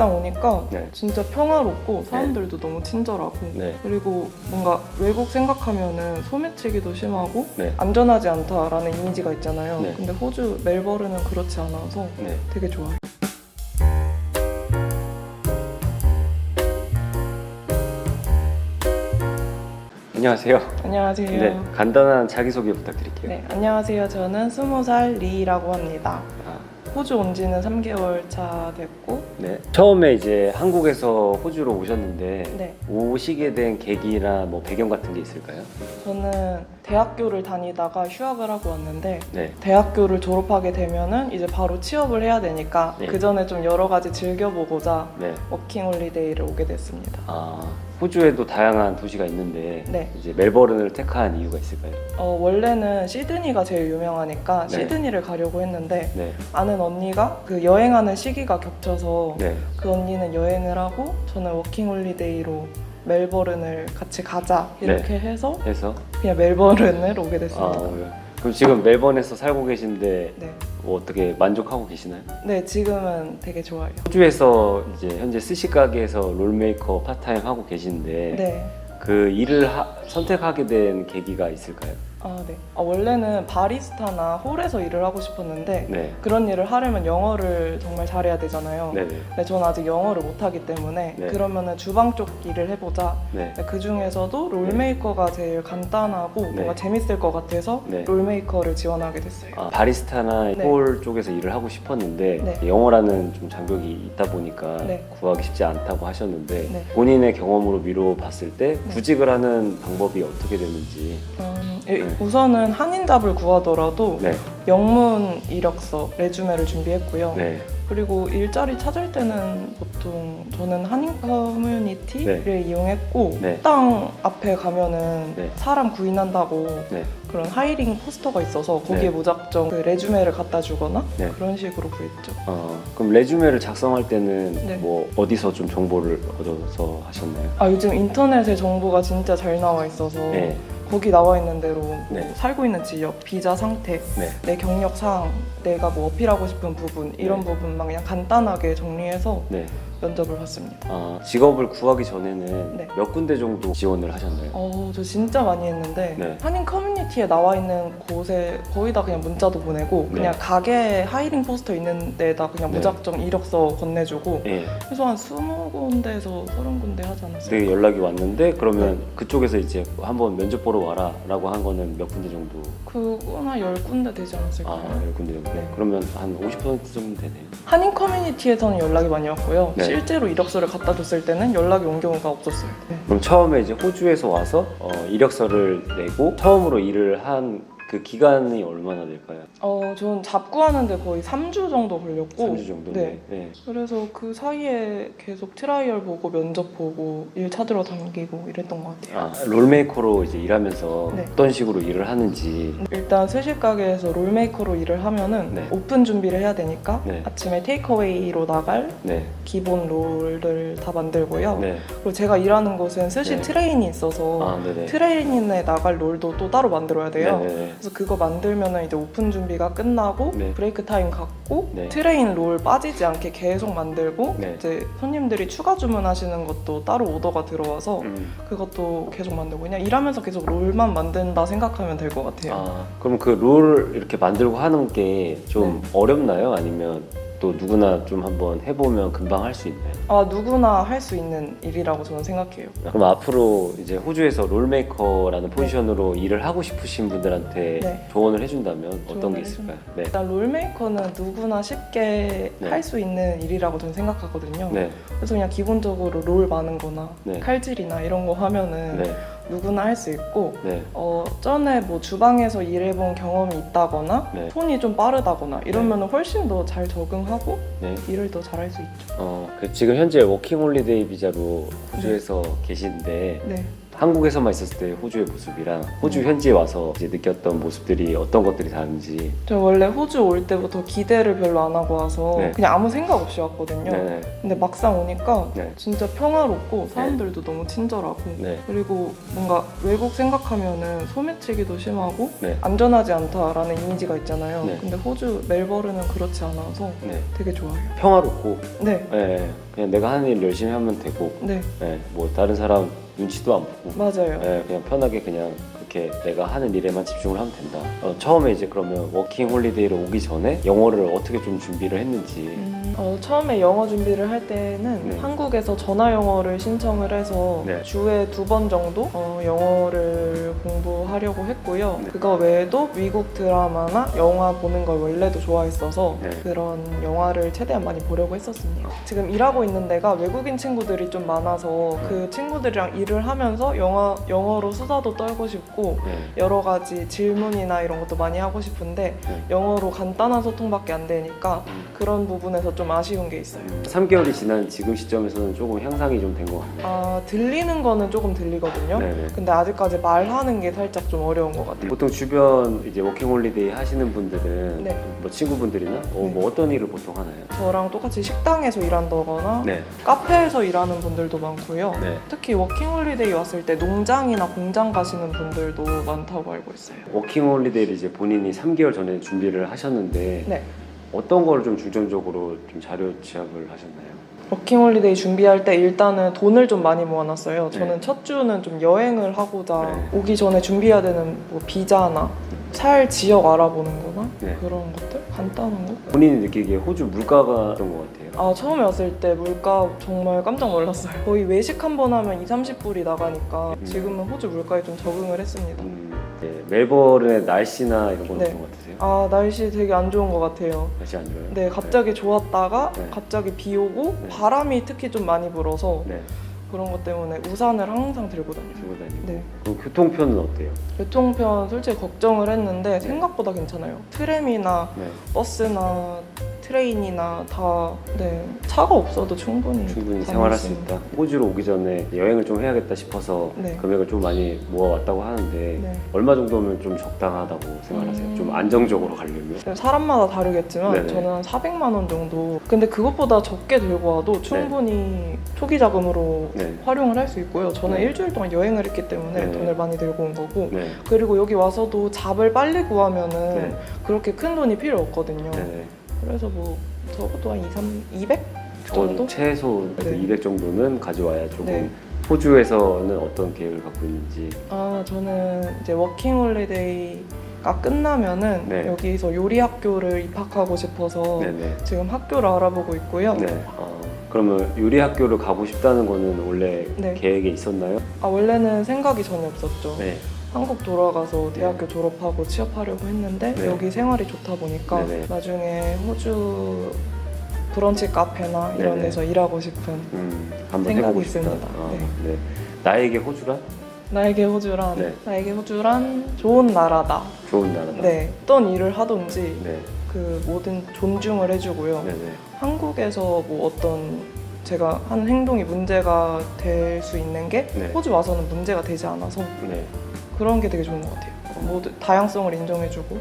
막상 오니까 네. 진짜 평화롭고 사람들도 너무 친절하고 네. 그리고 뭔가 외국 생각하면은 소매치기도 심하고 네. 안전하지 않다라는 이미지가 있잖아요. 네. 근데 호주 멜버른은 그렇지 않아서 네. 되게 좋아요. 안녕하세요. 안녕하세요. 네, 간단한 자기소개 부탁드릴게요. 네, 안녕하세요. 저는 20살 리라고 합니다. 아, 호주 온 지는 3개월 차 됐고 네. 처음에 이제 한국에서 호주로 오셨는데 네, 오시게 된 계기나 뭐 배경 같은 게 있을까요? 저는 대학교를 다니다가 휴학을 하고 왔는데 네. 대학교를 졸업하게 되면은 이제 바로 취업을 해야 되니까 네. 그 전에 좀 여러 가지 즐겨보고자 네. 워킹홀리데이를 오게 됐습니다. 아, 호주에도 다양한 도시가 있는데 네. 이제 멜버른을 택한 이유가 있을까요? 원래는 시드니가 제일 유명하니까 네. 시드니를 가려고 했는데 네. 아는 언니가 그 여행하는 시기가 겹쳐서 네. 그 언니는 여행을 하고 저는 워킹홀리데이로 멜버른을 같이 가자 이렇게 해서 해서 그냥 멜버른을 오게 됐습니다. 그럼 지금 멜번에서 살고 계신데 네. 뭐 어떻게 만족하고 계시나요? 네, 지금은 되게 좋아요. 호주에서 이제 현재 스시 가게에서 롤메이커 파타임 하고 계신데 네. 그 일을 선택하게 된 계기가 있을까요? 네. 원래는 바리스타나 홀에서 일을 하고 싶었는데 네. 그런 일을 하려면 영어를 정말 잘해야 되잖아요. 네네. 근데 저는 아직 영어를 못하기 때문에 네. 그러면은 주방 쪽 일을 해보자. 네. 그 중에서도 롤메이커가 제일 간단하고 네. 뭔가 재밌을 것 같아서 네. 롤메이커를 지원하게 됐어요. 바리스타나 네. 홀 쪽에서 일을 하고 싶었는데 네. 영어라는 좀 장벽이 있다 보니까 네. 구하기 쉽지 않다고 하셨는데 네. 본인의 경험으로 미뤄 봤을 때 구직을 하는 방법이 어떻게 되는지. 네. 우선은 한인잡을 구하더라도 네. 영문 이력서, 레주메를 준비했고요. 네. 그리고 일자리 찾을 때는 보통 저는 한인 커뮤니티를 네. 이용했고 네. 식당 앞에 가면은 네. 사람 구인한다고 네. 그런 하이링 포스터가 있어서 거기에 네. 무작정 그 레주메를 갖다 주거나 네. 그런 식으로 구했죠. 그럼 레주메를 작성할 때는 네. 뭐 어디서 좀 정보를 얻어서 하셨나요? 요즘 인터넷에 정보가 진짜 잘 나와 있어서 네. 거기 나와 있는 대로 뭐 네. 살고 있는 지역, 비자 상태, 네. 내 경력 사항, 내가 뭐 어필하고 싶은 부분 이런 네. 부분만 그냥 간단하게 정리해서 네. 면접을 봤습니다. 직업을 구하기 전에는 네. 몇 군데 정도 지원을 하셨나요? 저 진짜 많이 했는데 네. 한인 커뮤니티에 나와 있는 곳에 거의 다 그냥 문자도 보내고 네. 그냥 가게 하이링 포스터 있는 데다 그냥 네. 무작정 이력서 건네주고 예. 그래서 한 20군데에서 30군데 하지 않았어요? 되게 연락이 왔는데 그러면 그쪽에서 이제 한번 면접 보러 와라 라고 한 거는 몇 군데 정도? 그건 한 10군데 되지 않았을까요? 10군데 정도? 네. 그러면 한 50% 정도 되네요. 한인 커뮤니티에서는 연락이 많이 왔고요. 네. 실제로 이력서를 갖다 줬을 때는 연락이 온 경우가 없었어요. 네. 그럼 처음에 이제 호주에서 와서 이력서를 내고 처음으로 일을 한 그 기간이 얼마나 될까요? 전 잡구하는데 거의 3주 정도 걸렸고 3주 정도? 네. 네. 그래서 그 사이에 계속 트라이얼 보고 면접 보고 일 찾으러 다니고 이랬던 것 같아요. 롤메이커로 이제 일하면서 네. 어떤 식으로 일을 하는지. 일단 스시 가게에서 롤메이커로 일을 하면은 네. 오픈 준비를 해야 되니까 네. 아침에 테이크어웨이로 나갈 네. 기본 롤을 다 만들고요. 네. 그리고 제가 일하는 곳은 스시 네. 트레인이 있어서 네네. 트레인에 나갈 롤도 또 따로 만들어야 돼요. 네네. 그래서 그거 만들면은 이제 오픈 준비가 끝나고 네. 브레이크 타임 갖고 네. 트레인 롤 빠지지 않게 계속 만들고 네. 이제 손님들이 추가 주문하시는 것도 따로 오더가 들어와서 음. 그것도 계속 만들고 그냥 일하면서 계속 롤만 만든다 생각하면 될 것 같아요. 그럼 그 롤 이렇게 만들고 하는 게 좀 어렵나요? 아니면 또 누구나 좀 한번 해보면 금방 할 수 있나요? 누구나 할 수 있는 일이라고 저는 생각해요. 그럼 앞으로 이제 호주에서 롤메이커라는 포지션으로 일을 하고 싶으신 분들한테 네. 조언을 해준다면 어떤 조언을 게 있을까요? 네. 일단 롤메이커는 누구나 쉽게 네. 할 수 있는 일이라고 저는 생각하거든요. 네. 그래서 그냥 기본적으로 롤 많은 거나 네. 칼질이나 이런 거 하면은 네. 누구나 할 수 있고 네. 전에 뭐 주방에서 일해본 경험이 있다거나 네. 손이 좀 빠르다거나 이러면 훨씬 더 잘 적응하고 네. 일을 더 잘할 수 있죠. 지금 현재 워킹홀리데이 비자로 호주에서 계신데 네. 한국에서만 있었을 때 호주의 모습이랑 호주 현지에 와서 이제 느꼈던 모습들이 어떤 것들이 다른지. 저 원래 호주 올 때부터 기대를 별로 안 하고 와서 네. 그냥 아무 생각 없이 왔거든요. 네. 근데 막상 오니까 네. 진짜 평화롭고 사람들도 너무 친절하고 네. 그리고 뭔가 외국 생각하면은 소매치기도 심하고 네. 안전하지 않다라는 이미지가 있잖아요. 네. 근데 호주 멜버른은 그렇지 않아서 네. 되게 좋아요. 평화롭고 네. 네. 그냥 내가 하는 일 열심히 하면 되고 네, 네, 뭐 다른 사람 눈치도 안 보고 맞아요. 네, 그냥 편하게 그냥 그렇게 내가 하는 일에만 집중을 하면 된다. 처음에 이제 그러면 워킹 홀리데이를 오기 전에 영어를 어떻게 좀 준비를 했는지. 처음에 영어 준비를 할 때는 네. 한국에서 전화 영어를 신청을 해서 네. 주에 2번 정도 영어를 공부하려고 했고요. 네. 그거 외에도 미국 드라마나 영화 보는 걸 원래도 좋아했어서 네. 그런 영화를 최대한 많이 보려고 했었습니다. 지금 일하고 있는 데가 외국인 친구들이 좀 많아서 그 친구들이랑 일을 하면서 영어로 수다도 떨고 싶고 네. 여러 가지 질문이나 이런 것도 많이 하고 싶은데 네. 영어로 간단한 소통밖에 안 되니까 그런 부분에서 좀 아쉬운 게 있어요. 3개월이 지난 지금 시점에서는 조금 향상이 좀 된 것 같네요. 들리는 거는 조금 들리거든요. 네네. 근데 아직까지 말하는 게 살짝 좀 어려운 것 같아요. 보통 주변 이제 워킹홀리데이 하시는 분들은 네. 뭐 친구분들이나 뭐 어떤 일을 보통 하나요? 저랑 똑같이 식당에서 일한다거나 네. 카페에서 일하는 분들도 많고요. 네. 특히 워킹홀리데이 왔을 때 농장이나 공장 가시는 분들도 많다고 알고 있어요. 워킹홀리데이를 이제 본인이 3개월 전에 준비를 하셨는데 네. 어떤 거를 좀 중점적으로 좀 자료 취합을 하셨나요? 워킹홀리데이 준비할 때 일단은 돈을 좀 많이 모아놨어요. 네. 저는 첫 주는 좀 여행을 하고자 네. 오기 전에 준비해야 되는 뭐 비자나 살 지역 알아보는 거나 네. 그런 것들? 간단한 거? 본인이 느끼기에 호주 물가가 어떤 것 같아요? 처음에 왔을 때 물가 정말 깜짝 놀랐어요. 거의 외식 한 번 하면 20-30불이 나가니까 지금은 호주 물가에 좀 적응을 했습니다. 네, 멜버른의 날씨나 이런 건 네. 어떤 것 같으세요? 날씨 되게 안 좋은 것 같아요. 날씨 안 좋아요? 네, 갑자기 좋았다가 네. 갑자기 비 오고 네. 바람이 특히 좀 많이 불어서 네, 그런 것 때문에 우산을 항상 들고 다녀요. 들고 다니고. 네. 그럼 교통편은 어때요? 교통편 솔직히 걱정을 했는데 생각보다 괜찮아요. 트램이나 네, 버스나 트레인이나 다 차가 없어도 충분히 충분히 다닐 생활할 수 있습니다. 있다. 호주로 오기 전에 여행을 좀 해야겠다 싶어서 네. 금액을 좀 많이 모아왔다고 하는데 네. 얼마 정도면 좀 적당하다고 생각하세요? 좀 안정적으로 가려면? 사람마다 다르겠지만 네네. 저는 한 400만 원 정도. 근데 그것보다 적게 들고 와도 충분히 초기 자금으로 네. 활용을 할 수 있고요. 저는 네. 일주일 동안 여행을 했기 때문에 네. 돈을 많이 들고 온 거고. 네. 그리고 여기 와서도 잡을 빨리 구하면은 네. 그렇게 큰 돈이 필요 없거든요. 네. 그래서 뭐 적어도 한 200 정도? 최소 네. 200 정도는 가져와야 조금 네. 호주에서는 어떤 계획을 갖고 있는지. 저는 이제 워킹홀리데이가 끝나면은 네. 여기서 요리 학교를 입학하고 싶어서 네네. 지금 학교를 알아보고 있고요. 네. 그러면 요리 학교를 가고 싶다는 거는 원래 네. 계획에 있었나요? 원래는 생각이 전혀 없었죠. 네. 한국 돌아가서 대학교 졸업하고 취업하려고 했는데 네. 여기 생활이 좋다 보니까 네네. 나중에 호주 브런치 카페나 이런 네네. 데서 일하고 싶은 한번 생각이 해보고 싶다. 있습니다. 네. 나에게 호주란? 나에게 호주란 네. 나에게 호주란 좋은 나라다. 좋은 나라다. 네, 어떤 일을 하든지 네. 그 모든 존중을 해주고요. 네네. 한국에서 뭐 어떤 제가 하는 행동이 문제가 될 수 있는 게 네. 호주 와서는 문제가 되지 않아서 네. 그런 게 되게 좋은 것 같아요. 모두 다양성을 인정해주고